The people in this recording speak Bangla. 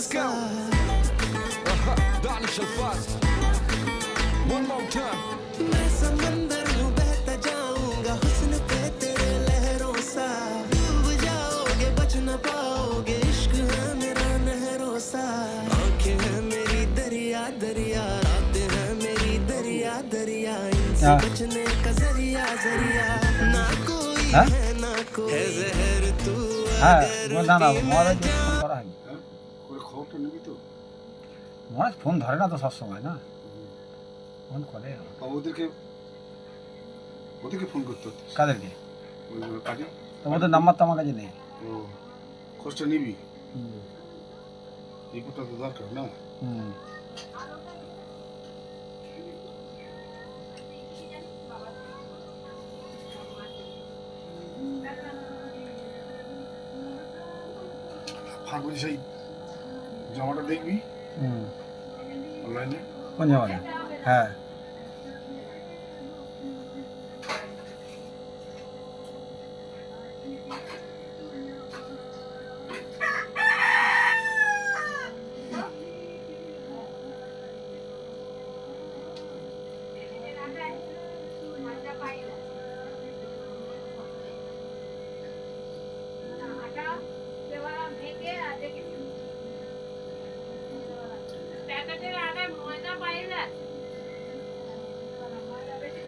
Let's go. Danish Alfaz. One more time. मैं समंदर हूँ बहता जाऊंगा हुस्न पे तेरे लहरों सा डूब जाओगे बच न पाओगे इश्क है मेरा नहरों सा आंखें हैं मेरी दरिया दरिया रातें हैं मेरी दरिया दरिया इनसे बचने का जरिया जरिया ना कोई है ना कोई है जहर तू খবরটা নিবি তো মহারাজ ফোন ধরে না তো সবসময় না ফোন করে ওদেরকে ফোন করতে হতো কাদেরকে কাজে তো ওদের নাম্বার তো আমার কাছে নেই ও খোঁজটা নিবি রিপোর্টটা তো দরকার না ফাগুন সেই জামাটা দেখবি অনলাইনে কোন জামাটা হ্যাঁ প্যাকেটের আগে ময়দা পাইলে